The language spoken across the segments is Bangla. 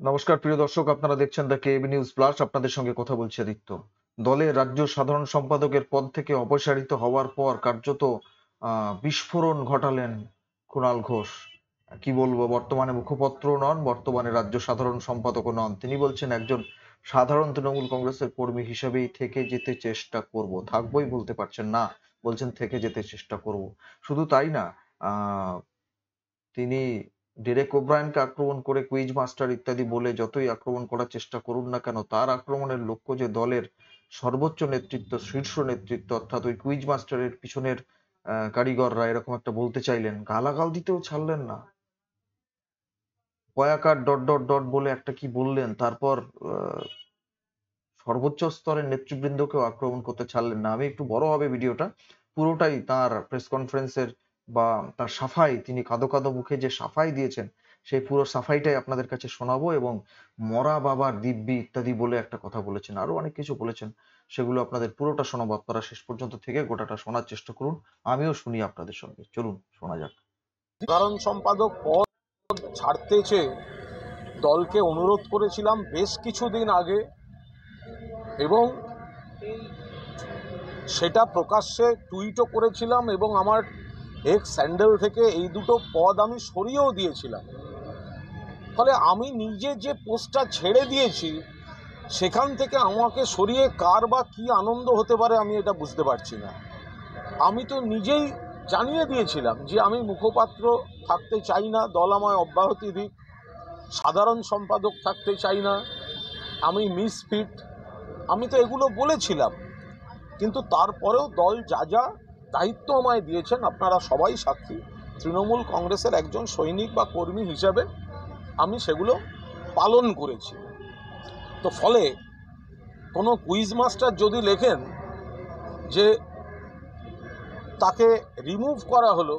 নমস্কার প্রিয় দর্শক, আপনারা দেখছেন দ্য কেবি নিউজ প্লাস। আপনাদের সঙ্গে কথা বলছি আদিত্য। দলের রাজ্য সাধারণ সম্পাদকের পদ থেকে অপসারিত হওয়ার পর কার্যত বিস্ফোরণ ঘটালেন কুণাল ঘোষ। কি বলবো, বর্তমানে মুখপত্র নন, বর্তমানে রাজ্য সাধারণ সম্পাদকও নন। তিনি বলছেন একজন সাধারণ তৃণমূল কংগ্রেসের কর্মী হিসেবেই থেকে যেতে চেষ্টা করব। থাকবোই বলতে পারছেন না, বলছেন থেকে যেতে চেষ্টা করব। শুধু তাই না, তিনি ডেরেক ওব্রায়েনকে আক্রমণ করে কুইজ মাস্টার ইত্যাদি বলে যতই আক্রমণ করার চেষ্টা করুন না কেন, তার আক্রমণের লক্ষ্য যে দলের সর্বোচ্চ নেতৃত্ব, শীর্ষ নেতৃত্ব, অর্থাৎ ওই কুইজ মাস্টারের পিছনের কারিগররা, এরকম একটা বলতে চাইলেন। গালাগাল দিতেও ছাড়লেন না, কয়াকার ডট ডট ডট বলে একটা কি বললেন, তারপর সর্বোচ্চ স্তরের নেতৃবৃন্দকেও আক্রমণ করতে ছাড়লেন না। আমি একটু বড় হবে ভিডিওটা, পুরোটাই তার প্রেস কনফারেন্সের বা তার সাফাই, তিনি কাঁদো কাঁদো মুখে যে সাফাই দিয়েছেন সেই পুরো সাফাইটাই আপনাদের কাছে শোনাবো। এবং মরা বাবার দিব্যি ইত্যাদি বলে একটা কথা বলেছেন, আরো অনেক কিছু বলেছেন, সেগুলো আপনাদের পুরোটা শোনাবো। আপনারা শেষ পর্যন্ত থেকে গোটাটা শোনার চেষ্টা করুন, আমিও শুনি আপনাদের সঙ্গে। চলুন শোনা যাক। সাধারণ সম্পাদক পদ ছাড়তে চেয়ে দলকে অনুরোধ করেছিলাম বেশ কিছুদিন আগে, এবং সেটা প্রকাশ্যে টুইটও করেছিলাম, এবং আমার এক্স স্যান্ডেল থেকে এই দুটো পদ আমি সরিয়েও দিয়েছিলাম। ফলে আমি নিজে যে পোস্টটা ছেড়ে দিয়েছি সেখান থেকে আমাকে সরিয়ে কার বা কী আনন্দ হতে পারে আমি এটা বুঝতে পারছি না। আমি তো নিজেই জানিয়ে দিয়েছিলাম যে আমি মুখপাত্র থাকতে চাই না, দল আমায় অব্যাহতি দিক, সাধারণ সম্পাদক থাকতে চাই না, আমি মিসফিট, আমি তো এগুলো বলেছিলাম। কিন্তু তারপরেও দল যা যা দায়িত্ব আমায় দিয়েছেন, আপনারা সবাই সাক্ষী, তৃণমূল কংগ্রেসের একজন সৈনিক বা কর্মী হিসাবে আমি সেগুলো পালন করেছি। তো ফলে কোনো কুইজ মাস্টার যদি লেখেন যে তাকে রিমুভ করা হলো,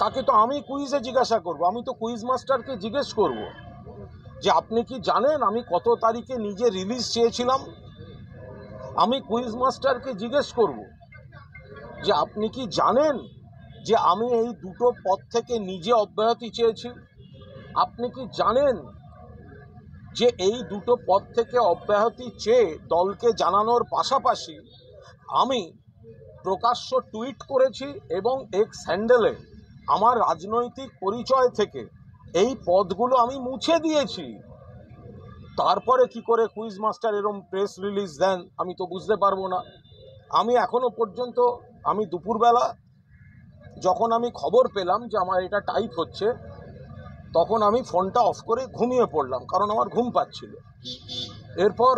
তাকে তো আমি কুইজে জিজ্ঞাসা করব, আমি তো কুইজ মাস্টারকে জিজ্ঞেস করব যে আপনি কি জানেন আমি কত তারিখে নিজে রিলিজ চেয়েছিলাম। আমি কুইজ মাস্টারকে জিজ্ঞেস করব যে আপনি কি জানেন যে আমি এই দুটো পদ থেকে নিজে অব্যাহতি চেয়েছি। আপনি কি জানেন যে এই দুটো পদ থেকে অব্যাহতি চেয়ে দলকে জানানোর পাশাপাশি আমি প্রকাশ্য টুইট করেছি এবং এক্স হ্যান্ডেলে আমার রাজনৈতিক পরিচয় থেকে এই পদগুলো আমি মুছে দিয়েছি। তারপরে কি করে কুইজ মাস্টার এরম প্রেস রিলিজ দেন আমি তো বুঝতে পারবো না। আমি এখনো পর্যন্ত, আমি দুপুরবেলা যখন আমি খবর পেলাম যে আমার এটা টাইপ হচ্ছে, তখন আমি ফোনটা অফ করে ঘুমিয়ে পড়লাম, কারণ আমার ঘুম পাচ্ছিল। এরপর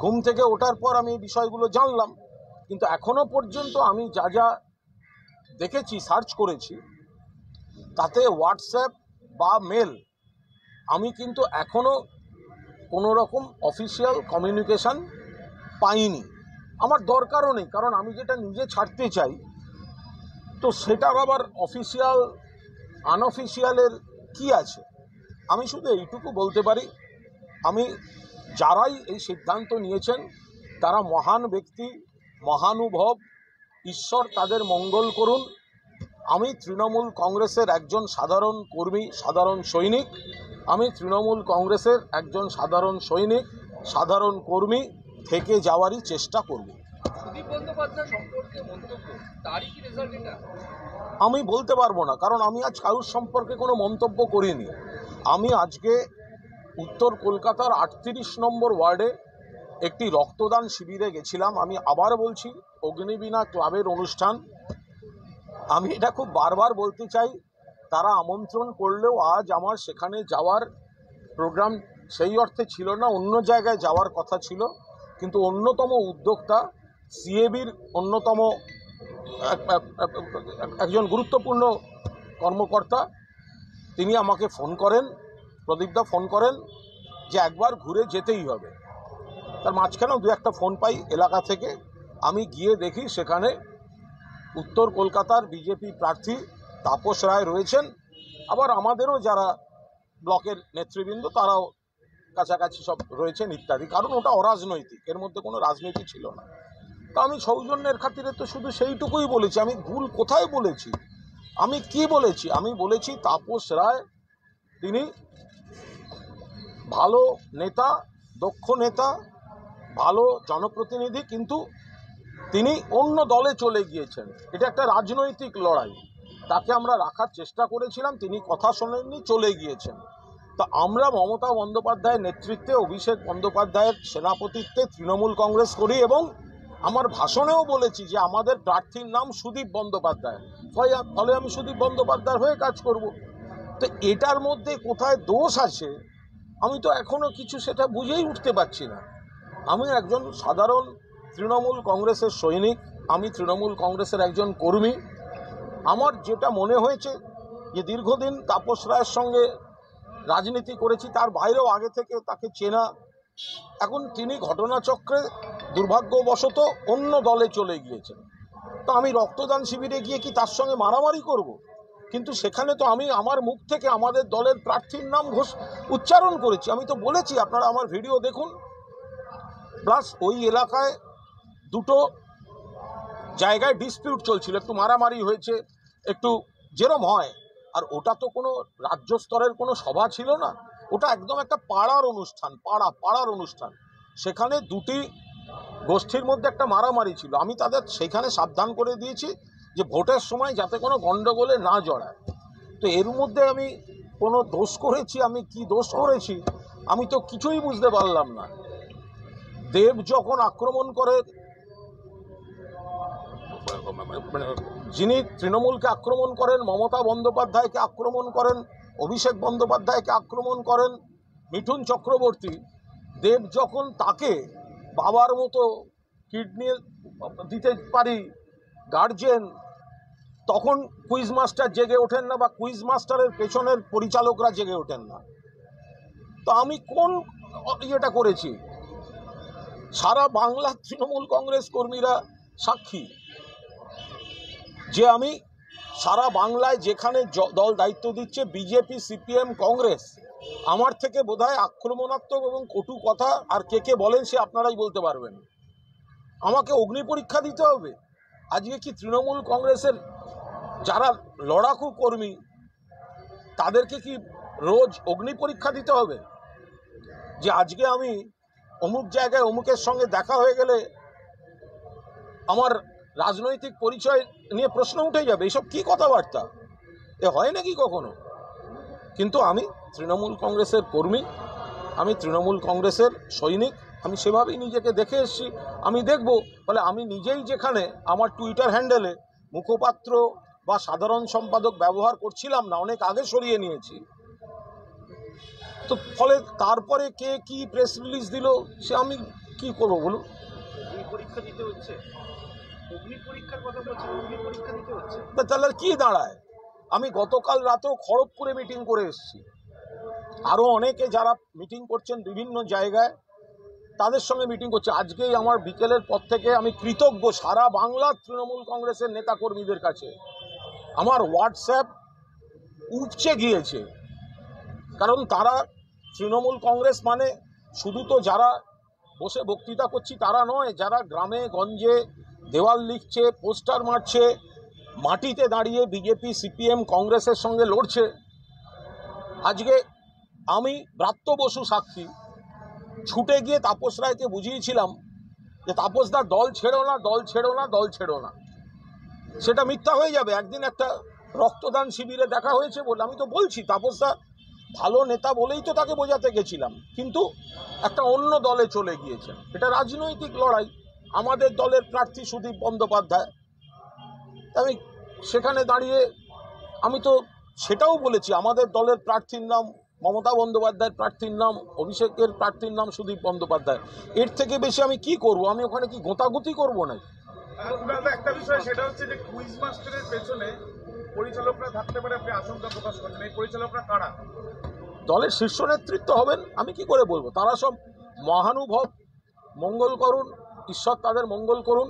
ঘুম থেকে ওঠার পর আমি এই বিষয়গুলো জানলাম, কিন্তু এখনো পর্যন্ত আমি যা যা দেখেছি, সার্চ করেছি, তাতে হোয়াটসঅ্যাপ বা মেল আমি কিন্তু এখনো কোনো রকম অফিসিয়াল কমিউনিকেশন পাইনি। আমার দরকারও নেই, কারণ আমি যেটা নিজে ছাড়তে চাই তো সেটার আবার অফিসিয়াল আনঅফিসিয়ালের কি আছে। আমি শুধু এইটুকু বলতে পারি, আমি যারাই এই সিদ্ধান্ত নিয়েছেন তারা মহান ব্যক্তি, মহানুভব, ঈশ্বর তাদের মঙ্গল করুন। আমি তৃণমূল কংগ্রেসের একজন সাধারণ কর্মী, সাধারণ সৈনিক, আমি তৃণমূল কংগ্রেসের একজন সাধারণ সৈনিক, সাধারণ কর্মী থেকে যাওয়ারই চেষ্টা করব। আমি বলতে পারবো না, কারণ আমি আজ কারুর সম্পর্কে কোনো মন্তব্য করিনি। আমি আজকে উত্তর কলকাতার 38 নম্বর ওয়ার্ডে একটি রক্তদান শিবিরে গেছিলাম। আমি আবার বলছি, অগ্নিবীণা ক্লাবের অনুষ্ঠান, আমি এটা খুব বারবার বলতে চাই, তারা আমন্ত্রণ করলেও আজ আমার সেখানে যাওয়ার প্রোগ্রাম সেই অর্থে ছিল না, অন্য জায়গায় যাওয়ার কথা ছিল। কিন্তু অন্যতম উদ্যোক্তা, সিএবির অন্যতম একজন গুরুত্বপূর্ণ কর্মকর্তা, তিনি আমাকে ফোন করেন, প্রদীপদা ফোন করেন যে একবার ঘুরে যেতেই হবে। তার মাঝখানেও দু একটা ফোন পাই এলাকা থেকে। আমি গিয়ে দেখি সেখানে উত্তর কলকাতার বিজেপি প্রার্থী তাপস রায় রয়েছেন, আবার আমাদেরও যারা ব্লকের নেতৃবৃন্দ তারাও কাছাকাছি সব রয়েছেন ইত্যাদি, কারণ ওটা অরাজনৈতিক, এর মধ্যে কোনো রাজনীতি ছিল না। তা আমি সৌজন্যের খাতিরে তো শুধু সেইটুকুই বলেছি। আমি ভুল কোথায় বলেছি, আমি কি বলেছি? আমি বলেছি তাপস রায় তিনি ভালো নেতা, দক্ষ নেতা, ভালো জনপ্রতিনিধি, কিন্তু তিনি অন্য দলে চলে গিয়েছেন। এটা একটা রাজনৈতিক লড়াই, তাকে আমরা রাখার চেষ্টা করেছিলাম, তিনি কথা শোনেননি, চলে গিয়েছেন। তা আমরা মমতা বন্দ্যোপাধ্যায়ের নেতৃত্বে, অভিষেক বন্দ্যোপাধ্যায়ের সেনাপতিত্বে তৃণমূল কংগ্রেস করি এবং আমার ভাষণেও বলেছি যে আমাদের প্রার্থীর নাম সুদীপ বন্দ্যোপাধ্যায়, ফলে আমি সুদীপ বন্দ্যোপাধ্যায়ের হয়ে কাজ করব। তো এটার মধ্যে কোথায় দোষ আছে আমি তো এখনো কিছু সেটা বুঝেই উঠতে পারছি না। আমি একজন সাধারণ তৃণমূল কংগ্রেসের সৈনিক, আমি তৃণমূল কংগ্রেসের একজন কর্মী। আমার যেটা মনে হয়েছে যে দীর্ঘদিন তাপস রায়ের সঙ্গে রাজনীতি করেছি, তার বাইরেও আগে থেকে তাকে চেনা। এখন তিনি ঘটনাচক্রে দুর্ভাগ্যবশত অন্য দলে চলে গিয়েছেন। তো আমি রক্তদান শিবিরে গিয়ে কি তার সঙ্গে মারামারি করব? কিন্তু সেখানে তো আমি আমার মুখ থেকে আমাদের দলের প্রার্থীর নাম উচ্চারণ করেছি। আমি তো বলেছি, আপনারা আমার ভিডিও দেখুন। প্লাস ওই এলাকায় দুটো জায়গায় ডিসপিউট চলছিল, একটু মারামারি হয়েছে, একটু যেরম হয়। আর ওটা তো কোনো রাজ্য স্তরের কোনো সভা ছিল না, ওটা একদম একটা পাড়ার অনুষ্ঠান, পাড়ার অনুষ্ঠান। সেখানে দুটি গোষ্ঠীর মধ্যে একটা মারামারি ছিল। আমি তাদের সেখানে সাবধান করে দিয়েছি যে ভোটের সময় যাতে কোনো গণ্ডগোলে না জড়ায়। তো এর মধ্যে আমি কোনো দোষ করেছি, আমি কি দোষ করেছি আমি তো কিছুই বুঝতে পারলাম না। দেব যখন আক্রমণ করে, যিনি তৃণমূলকে আক্রমণ করেন, মমতা বন্দ্যোপাধ্যায়কে আক্রমণ করেন, অভিষেক বন্দ্যোপাধ্যায়কে আক্রমণ করেন মিঠুন চক্রবর্তী, দেব যখন তাকে বাবার মতো কিডনি দিতে পারি গার্জেন, তখন কুইজ মাস্টার জেগে ওঠেন না, বা কুইজ মাস্টারের পেছনের পরিচালকরা জেগে ওঠেন না। তো আমি কোন ইয়েটা করেছি? সারা বাংলা তৃণমূল কংগ্রেস কর্মীরা সাক্ষী যে আমি সারা বাংলায় যেখানে দল দায়িত্ব দিচ্ছে, বিজেপি, সিপিএম, কংগ্রেস, আমার থেকে বোধহয় আক্রমণাত্মক এবং কটু কথা আর কে বলেন সে আপনারাই বলতে পারবেন। আমাকে অগ্নি পরীক্ষা দিতে হবে? আজকে কি তৃণমূল কংগ্রেসের যারা লড়াকু কর্মী তাদেরকে কি রোজ অগ্নি পরীক্ষা দিতে হবে? যে আজকে আমি অমুক জায়গায় অমুকের সঙ্গে দেখা হয়ে গেলে আমার রাজনৈতিক পরিচয় নিয়ে প্রশ্ন উঠে যাবে? এসব কি কথাবার্তা? এ হয় নাকি কখনো? কিন্তু আমি তৃণমূল কংগ্রেসের কর্মী, আমি তৃণমূল কংগ্রেসের সৈনিক, আমি সেভাবেই নিজেকে দেখে এসেছি। আমি দেখব, ফলে আমি নিজেই যেখানে আমার টুইটার হ্যান্ডেলে মুখপাত্র বা সাধারণ সম্পাদক ব্যবহার করছিলাম না, অনেক আগে সরিয়ে নিয়েছি। তো ফলে তারপরে কে কি প্রেস রিলিজ দিল সে আমি কি করবো বলুন? পরীক্ষা দিতে হচ্ছে, অগ্নি পরীক্ষার কথা বলছেন, অগ্নি পরীক্ষা দিতে হচ্ছে। তাহলে কি দাঁড়ায়? আমি গতকাল রাতেও খড়গপুরে মিটিং করে এসেছি, আরও অনেকে যারা মিটিং করছেন বিভিন্ন জায়গায় তাদের সঙ্গে মিটিং করছে। আজকেই আমার বিকেলের পর থেকে আমি কৃতজ্ঞ সারা বাংলার তৃণমূল কংগ্রেসের নেতাকর্মীদের কাছে। আমার হোয়াটসঅ্যাপ উপচে গিয়েছে, কারণ তারা তৃণমূল কংগ্রেস মানে শুধু তো যারা বসে বক্তৃতা করছি তারা নয়, যারা গ্রামে গঞ্জে দেওয়াল লিখছে, পোস্টার মারছে, মাটিতে দাঁড়িয়ে বিজেপি, সিপিএম, কংগ্রেসের সঙ্গে লড়ছে। আজকে আমি ব্রাত্য বসু সাক্ষী, ছুটে গিয়ে তাপস রায়কে বুঝিয়েছিলাম যে তাপসদা দল ছেড়ো না, দল ছেড়ো না, দল ছেড়ো না। সেটা মিথ্যা হয়ে যাবে। একদিন একটা রক্তদান শিবিরে দেখা হয়েছে বলে আমি তো বলছি তাপসদা ভালো নেতা বলেই তো তাকে বোঝাতে গেছিলাম, কিন্তু একটা অন্য দলে চলে গিয়েছেন। এটা রাজনৈতিক লড়াই। আমাদের দলের প্রার্থী সুদীপ বন্দ্যোপাধ্যায়, আমি সেখানে দাঁড়িয়ে আমি তো সেটাও বলেছি আমাদের দলের প্রার্থীর নাম মমতা বন্দ্যোপাধ্যায়ের প্রার্থীর নাম, অভিষেকের প্রার্থীর নাম সুদীপ বন্দ্যোপাধ্যায়। এর থেকে বেশি আমি কি করব? আমি ওখানে কি গোতাগুতি করবো না? একটা বিষয় সেটা হচ্ছে যে কুইজ মাস্টারের পেছনে পরিচালকরা থাকতে পারে, আপনি আশঙ্কা প্রকাশ করছেন। এই পরিচালকরা কারা? দলের শীর্ষ নেতৃত্ব হবেন, আমি কি করে বলবো? তারা সব মহানুভব, মঙ্গল করুন, ঈশ্বর তাদের মঙ্গল করুন।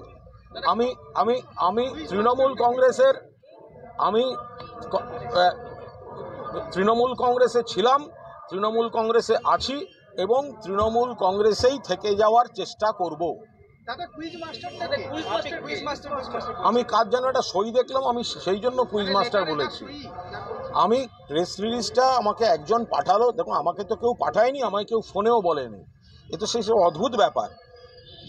আমি আমি আমি তৃণমূল কংগ্রেসের তৃণমূল কংগ্রেসে ছিলাম, তৃণমূল কংগ্রেসে আছি এবং তৃণমূল কংগ্রেসেই থেকে যাওয়ার চেষ্টা করব। আমি কাজ যেন একটা সই দেখলাম, আমি সেই জন্য কুইজ মাস্টার বলেছি। আমি প্রেস রিলিজটা আমাকে একজন পাঠালো, দেখুন আমাকে তো কেউ পাঠায়নি, আমায় কেউ ফোনেও বলেনি, এ তো সেই সব অদ্ভুত ব্যাপার।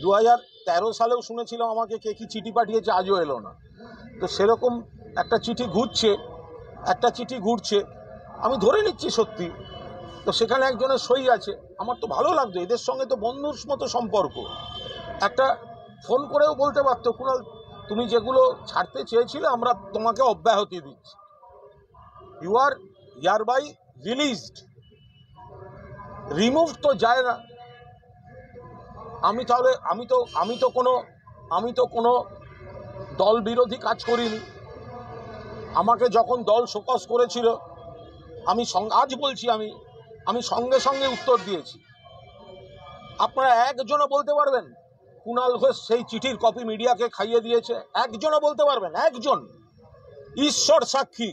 2013 সালেও শুনেছিলাম আমাকে কে কি চিঠি পাঠিয়েছে, আজও এলো না। তো সেরকম একটা চিঠি ঘুরছে, আমি ধরে নিচ্ছি সত্যি। তো সেখানে একজনের সই আছে, আমার তো ভালো লাগতো, এদের সঙ্গে তো বন্ধুর মতো সম্পর্ক। একটা ফোন করেও বলতে পারতো, কুণাল তুমি যেগুলো ছাড়তে চেয়েছিলে আমরা তোমাকে অব্যাহতি দিচ্ছি, ইউ আর ইয়ারবাই রিলিজড। রিমুভ তো যায় না। আমি তো কোনো দল বিরোধী কাজ করিনি। আমাকে যখন দল শোকজ করেছিল আজ বলছি আমি সঙ্গে সঙ্গে উত্তর দিয়েছি। আপনারা একজনও বলতে পারবেন কুণাল ঘোষ সেই চিঠির কপি মিডিয়াকে খাইয়ে দিয়েছে? একজনও বলতে পারবেন? একজন? ঈশ্বর সাক্ষী,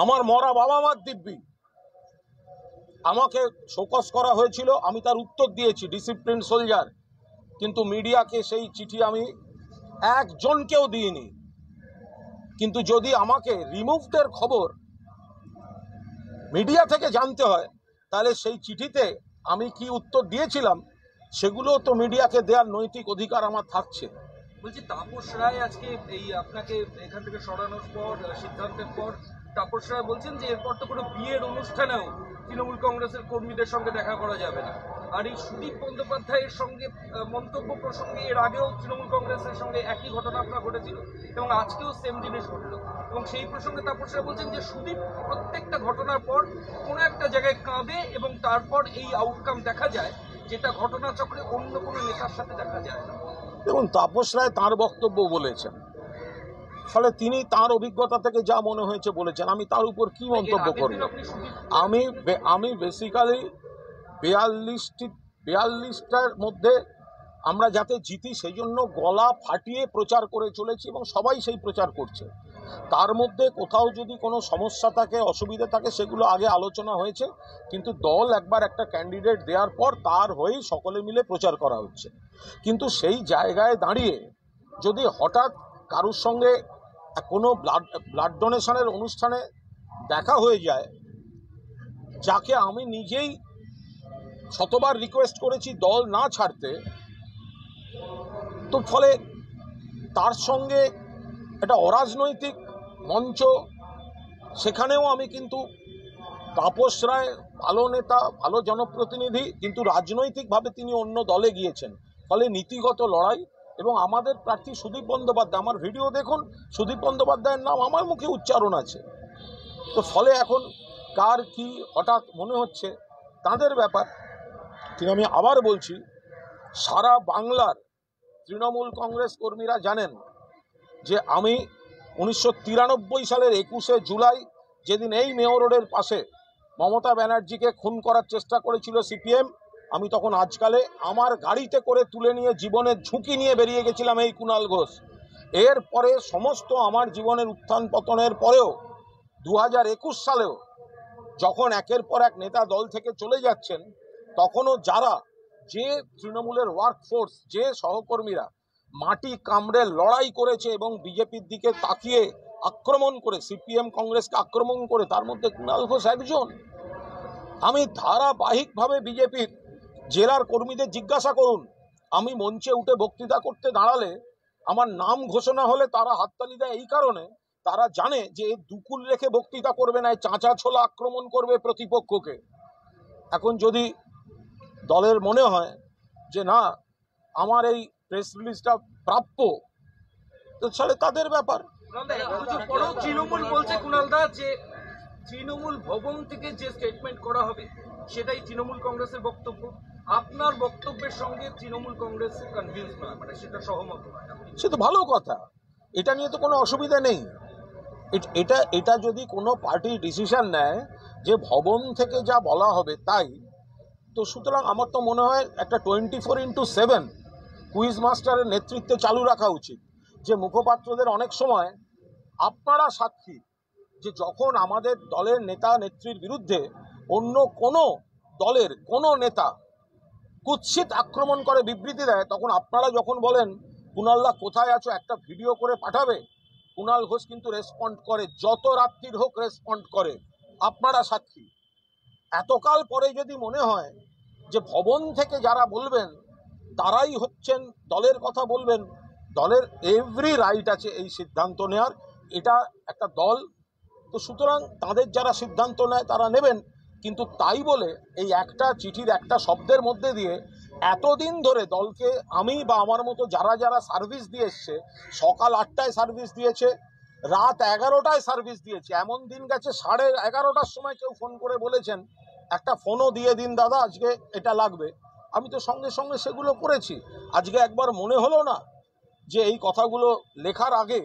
আমার মরা বাবা মার দিব্যি, আমাকে শোকজ করা হয়েছিল, আমি তার উত্তর দিয়েছি, ডিসিপ্লিন সোলজার। কিন্তু মিডিয়াকে সেই চিঠি আমি একজনকেও দিইনি। কিন্তু যদি আমাকে রিমুভদের খবর মিডিয়া থেকে জানতে হয়, তাহলে সেই চিঠিতে আমি কি উত্তর দিয়েছিলাম সেগুলো তো মিডিয়াকে দেওয়ার নৈতিক অধিকার আমার থাকছে। বলছি, তাপস রায় আজকে এই আপনাকে এখান থেকে সরানোর পর, সিদ্ধান্তের পর তাপস রায় বলছেন যে এরপর তো কোনো বিয়ের অনুষ্ঠানেও তৃণমূল কংগ্রেসের কর্মীদের সঙ্গে দেখা করা যাবে না। আর এই সুদীপ বন্দ্যোপাধ্যায়ের সঙ্গে মন্তব্য প্রসঙ্গে এর আগেও তৃণমূল কংগ্রেসের সঙ্গে একই ঘটনা আপনার ঘটেছিল এবং আজকেও সেম জিনিস ঘটল, এবং সেই প্রসঙ্গে তাপস রায় বলছেন যে সুদীপ প্রত্যেকটা ঘটনার পর কোনো একটা জায়গায় কাঁদে এবং তারপর এই আউটকাম দেখা যায়, যেটা ঘটনাচক্রে অন্য কোনো নেতার সাথে দেখা যায় না। দেখুন, তাপস রায় তাঁর বক্তব্য বলেছেন, ফলে তিনি তাঁর অভিজ্ঞতা থেকে যা মনে হয়েছে বলেছেন, আমি তার উপর কি মন্তব্য করব? আমি বেসিক্যালি 42টার মধ্যে আমরা যাতে জিতি সেই জন্য গলা ফাটিয়ে প্রচার করে চলেছি এবং সবাই সেই প্রচার করছে। তার মধ্যে কোথাও যদি কোনো সমস্যা থাকে, অসুবিধা থাকে, সেগুলো আগে আলোচনা হয়েছে, কিন্তু দল একবার একটা ক্যান্ডিডেট দেওয়ার পর তার হয়েই সকলে মিলে প্রচার করা হচ্ছে। কিন্তু সেই জায়গায় দাঁড়িয়ে যদি হঠাৎ কারুর সঙ্গে কোনো ব্লাড ডোনেশনের অনুষ্ঠানে দেখা হয়ে যায়, যাকে আমি নিজেই শতবার রিকোয়েস্ট করেছি দল না ছাড়তে, তো ফলে তার সঙ্গে একটা অরাজনৈতিক মঞ্চ, সেখানেও আমি কিন্তু তাপস রায় ভালো নেতা, ভালো জনপ্রতিনিধি, কিন্তু রাজনৈতিকভাবে তিনি অন্য দলে গিয়েছেন, ফলে নীতিগত লড়াই। এবং আমাদের প্রার্থী সুদীপ বন্দ্যোপাধ্যায়, আমার ভিডিও দেখুন, সুদীপ বন্দ্যোপাধ্যায়ের নাম আমার মুখে উচ্চারণ আছে। তো ফলে এখন কার কি হঠাৎ মনে হচ্ছে তাদের ব্যাপার। কিন্তু আমি আবার বলছি, সারা বাংলার তৃণমূল কংগ্রেস কর্মীরা জানেন যে আমি 1993 সালের 21শে জুলাই, যেদিন এই মেয়র রোডের পাশে মমতা ব্যানার্জিকে খুন করার চেষ্টা করেছিল সিপিএম, আমি তখন আজকালে আমার গাড়িতে করে তুলে নিয়ে জীবনের ঝুঁকি নিয়ে বেরিয়ে গেছিলাম এই কুণাল ঘোষ। এরপরে সমস্ত আমার জীবনের উত্থান পতনের পরেও 2021 সালেও যখন একের পর এক নেতা দল থেকে চলে যাচ্ছেন, তখনও যারা, যে তৃণমূলের ওয়ার্কফোর্স, যে সহকর্মীরা মাটি কামড়ে লড়াই করেছে এবং বিজেপির দিকে তাকিয়ে আক্রমণ করে, সিপিএম কংগ্রেসকে আক্রমণ করে, তার মধ্যে কুণাল ঘোষ একজন। আমি ধারাবাহিকভাবে বিজেপির জেলার কর্মীদের জিজ্ঞাসা করুন, আমি মঞ্চে উঠে বক্তৃতা করতে দাঁড়ালে আমার নাম ঘোষণা হলে তারা হাততালি দেয় এই কারণে, তারা জানে যে দুকুল রেখে বক্তৃতা করবে না, চাঁচা ছোলা আক্রমণ করবে প্রতিপক্ষকে। এখন যদি দলের মনে হয় যে না আমার এই প্রেস রিলিজটা প্রাপ্য, তো তাহলে তাদের ব্যাপার। তৃণমূল বলছে কুণালদা যে তৃণমূল ভবন থেকে যে স্টেটমেন্ট করা হবে সেটাই তৃণমূল কংগ্রেসের বক্তব্য। আপনার বক্তব্যের সঙ্গে তৃণমূল কংগ্রেস কনভিন্স নয়, মানে সেটা সহমত নয়। সে তো ভালো কথা, এটা নিয়ে তো কোনো অসুবিধা নেই। এটা যদি কোনো পার্টি ডিসিশন নেয় যে ভবন থেকে যা বলা হবে তাই, তো সুতরাং আমার তো মনে হয় একটা 24/7 কুইজ মাস্টারের নেতৃত্বে চালু রাখা উচিত। যে মুখপাত্রদের অনেক সময়, আপনারা সাক্ষী, যে যখন আমাদের দলের নেতা নেত্রীর বিরুদ্ধে অন্য কোনো দলের কোনো নেতা কুৎসিত আক্রমণ করে, বিবৃতি দেয়, তখন আপনারা যখন বলেন কুণালদা কোথায় আছো, একটা ভিডিও করে পাঠাবে, কুণাল ঘোষ কিন্তু রেসপন্ড করে, যত রাত্রির হোক রেসপন্ড করে, আপনারা সাক্ষী। এতকাল পরে যদি মনে হয় যে ভবন থেকে যারা বলবেন তারাই হচ্ছেন দলের কথা বলবেন, দলের এভরি রাইট আছে এই সিদ্ধান্ত নেওয়ার, এটা একটা দল, তো সুতরাং তাদের যারা সিদ্ধান্ত নেয় তারা নেবেন। কিন্তু তাই বলে এই একটা চিঠির একটা শব্দের মধ্যে দিয়ে এতদিন ধরে দলকে আমি বা আমার মতো যারা যারা সার্ভিস দিয়ে এসছে, সকাল 8টায় সার্ভিস দিয়েছে, রাত 11টায় সার্ভিস দিয়েছে, এমন দিন গেছে 11:30টার সময় কেউ ফোন করে বলেছেন একটা ফোনও দিয়ে দিন দাদা, আজকে এটা লাগবে। আমি তো সঙ্গে সঙ্গে সেগুলো করেছি। আজকে একবার মনে হলো না যে এই কথাগুলো লেখার আগে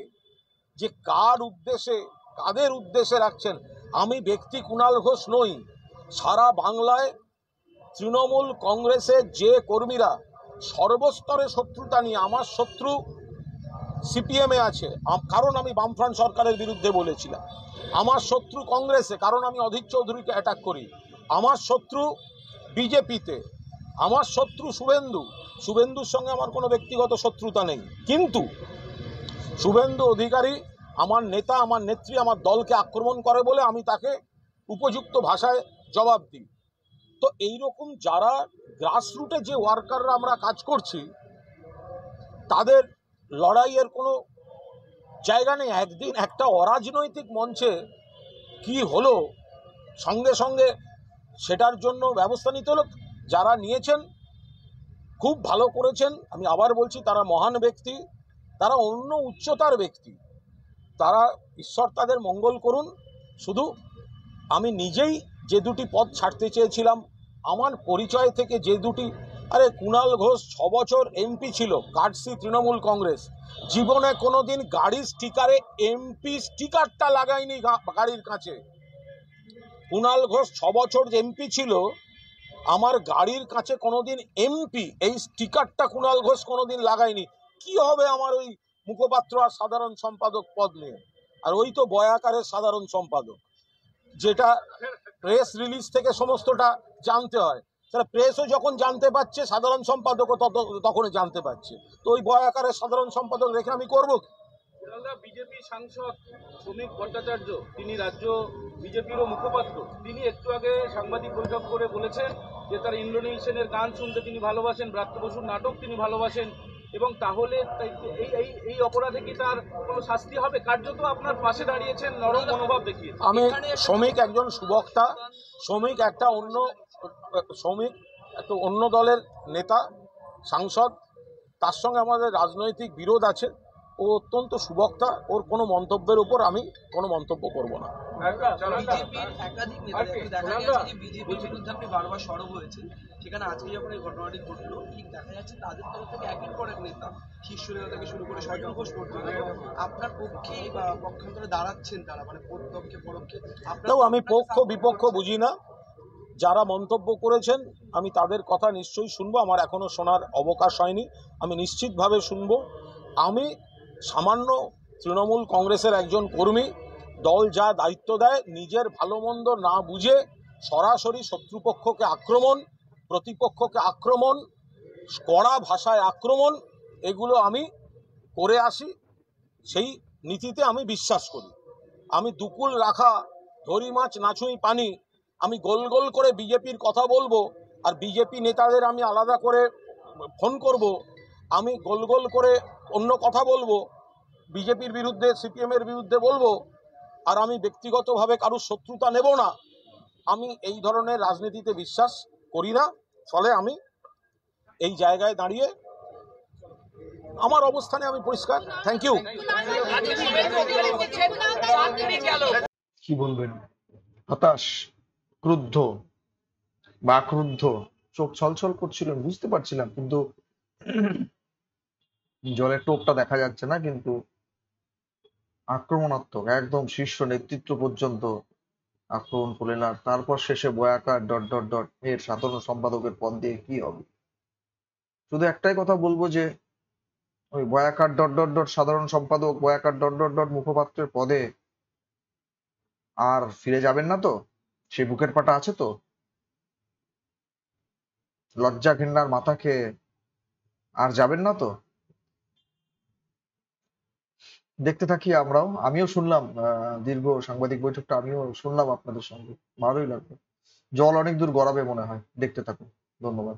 যে কার উদ্দেশ্যে, কাদের উদ্দেশ্যে রাখছেন? আমি ব্যক্তি কুণাল ঘোষ নই, সারা বাংলায় তৃণমূল কংগ্রেসের যে কর্মীরা সর্বস্তরে শত্রুতা নিয়ে, আমার শত্রু সিপিএমে আছে কারণ আমি বামফ্রন্ট সরকারের বিরুদ্ধে বলেছিলাম, আমার শত্রু কংগ্রেসে কারণ আমি অধীর চৌধুরীকে অ্যাটাক করি, আমার শত্রু বিজেপিতে, আমার শত্রু শুভেন্দুর সঙ্গে আমার কোনো ব্যক্তিগত শত্রুতা নেই, কিন্তু শুভেন্দু অধিকারী আমার নেতা, আমার নেত্রী, আমার দলকে আক্রমণ করে বলে আমি তাকে উপযুক্ত ভাষায় জবাব দিই। তো এইরকম যারা গ্রাসরুটে যে ওয়ার্কাররা আমরা কাজ করছি, তাদের লড়াইয়ের কোনো জায়গা নেই। একদিন একটা অরাজনৈতিক মঞ্চে কি হলো, সঙ্গে সঙ্গে সেটার জন্য ব্যবস্থা নিতে হলো। যারা নিয়েছেন খুব ভালো করেছেন, আমি আবার বলছি তারা মহান ব্যক্তি, তারা অন্য উচ্চতার ব্যক্তি, তারা ঈশ্বর তাদের মঙ্গল করুন। শুধু আমি নিজেই যে দুটি পদ ছাড়তে চেয়েছিলাম, আমার পরিচয় থেকে যে দুটি, আরে কুণাল ঘোষ 6 বছর এমপি ছিল, কাটসি তৃণমূল কংগ্রেস, জীবনে কোনোদিন গাড়ির স্টিকারে এমপি স্টিকারটা লাগায়নি গাড়ির কাছে। কুণাল ঘোষ 6 বছর এমপি ছিল, আমার গাড়ির কাছে কোনোদিন এমপি এই স্টিকারটা কুণাল ঘোষ কোনোদিন লাগায়নি। কি হবে আমার ওই মুখপাত্র আর সাধারণ সম্পাদক পদ নিয়ে? আর ওই তো বয়াকারের সাধারণ সম্পাদক, যেটা প্রেস রিলিজ থেকে সমস্তটা জানতে হয়। তাহলে প্রেসও যখন জানতে পারছে, সাধারণ সম্পাদকও তখনই জানতে পারছে, তো ওই বয়াকারের সাধারণ সম্পাদক রেখে আমি করবো কি? বিজেপি সাংসদ শ্রমিক ভট্টাচার্য, তিনি রাজ্য বিজেপিরও মুখপাত্র, তিনি একটু আগে সাংবাদিক বৈঠক করে বলেছেন যে তার ইন্দ্রনীল গান শুনতে তিনি ভালোবাসেন, ব্রাত্য বসুর নাটক তিনি ভালোবাসেন, এবং তাহলে এই অপরাধে কি তার কোনো শাস্তি হবে? কার্যত আপনার পাশে দাঁড়িয়েছেন, নরম মনোভাব দেখিয়ে। আমি শ্রমিক একজন সুবক্তা, শ্রমিক একটা অন্য দলের নেতা, সাংসদ, তার সঙ্গে আমাদের রাজনৈতিক বিরোধ আছে, ও অত্যন্ত সুবক্তা, ওর কোনো মন্তব্যের উপর আমি কোনো মন্তব্য করব না। বিজেপির একাধিক নেতা দেখা যাচ্ছে যে বিজেপির বিরুদ্ধে আপনি বারবার সরব হয়েছেন, সেখানে আজকে যখন এই ঘটনাটি ঘটলো, ঠিক দেখা যাচ্ছে তাদের তরফ থেকে একের পর এক নেতা, শীর্ষ নেতা থেকে শুরু করে সজল ঘোষ পর্যন্ত আপনার পক্ষে বা পক্ষান্তরে দাঁড়াচ্ছেন, তারা মানে প্রত্যক্ষে পরোক্ষে। আপনাও আমি পক্ষ বিপক্ষ বুঝি না, যারা মন্তব্য করেছেন আমি তাদের কথা নিশ্চয়ই শুনবো, আমার এখনো শোনার অবকাশ হয়নি, আমি নিশ্চিতভাবে শুনবো। আমি সামান্য তৃণমূল কংগ্রেসের একজন কর্মী, দল যা দায়িত্ব দেয় নিজের ভালো মন্দ না বুঝে সরাসরি শত্রুপক্ষকে আক্রমণ, প্রতিপক্ষকে আক্রমণ, কড়া ভাষায় আক্রমণ, এগুলো আমি করে আসি, সেই নীতিতে আমি বিশ্বাস করি। আমি দুকুল রাখা ধরি মাছ নাছুই পানি, আমি গোল গোল করে বিজেপির কথা বলবো, আর বিজেপি নেতাদের আমি আলাদা করে ফোন করব, আমি গোল গোল করে অন্য কথা বলবো, বিজেপির বিরুদ্ধে সিপিএমের বিরুদ্ধে বলবো, আর আমি ব্যক্তিগতভাবে কারুর শত্রুতা নেব না। আমি এই ধরনের রাজনীতিতে বিশ্বাস করি না, ফলে আমি এই জায়গায় দাঁড়িয়ে আমার অবস্থানে আমি পরিষ্কার। Thank you. কি বলবেন? হতাশ, ক্রুদ্ধ বা আক্রুদ্ধ, চোখ ছলছল করছিলেন, বুঝতে পারছিলাম, কিন্তু জলের টোপটা দেখা যাচ্ছে না, কিন্তু আক্রমণাত্মক, একদম শীর্ষ নেতৃত্ব পর্যন্ত আক্রমণ করলেন। আর তারপর শেষে বয়াকার ডট ডট ডট এর সাধারণ সম্পাদকের পদ দিয়ে কি হবে? শুধু একটাই কথা বলবো যে ওই বয়াকার ডট ডট ডট সাধারণ সম্পাদক, বয়াকার ডট ডট ডট মুখপাত্রের পদে আর ফিরে যাবেন না তো? সেই বুকের পাটা আছে তো? লজ্জা ঘৃণার মাথা খেয়ে আর যাবেন না তো? দেখতে থাকি আমরাও। আমিও শুনলাম দীর্ঘ সাংবাদিক বৈঠকটা আমিও শুনলাম আপনাদের সঙ্গে, ভালোই লাগলো। জল অনেক দূর গড়াবে মনে হয়। দেখতে থাকুন। ধন্যবাদ।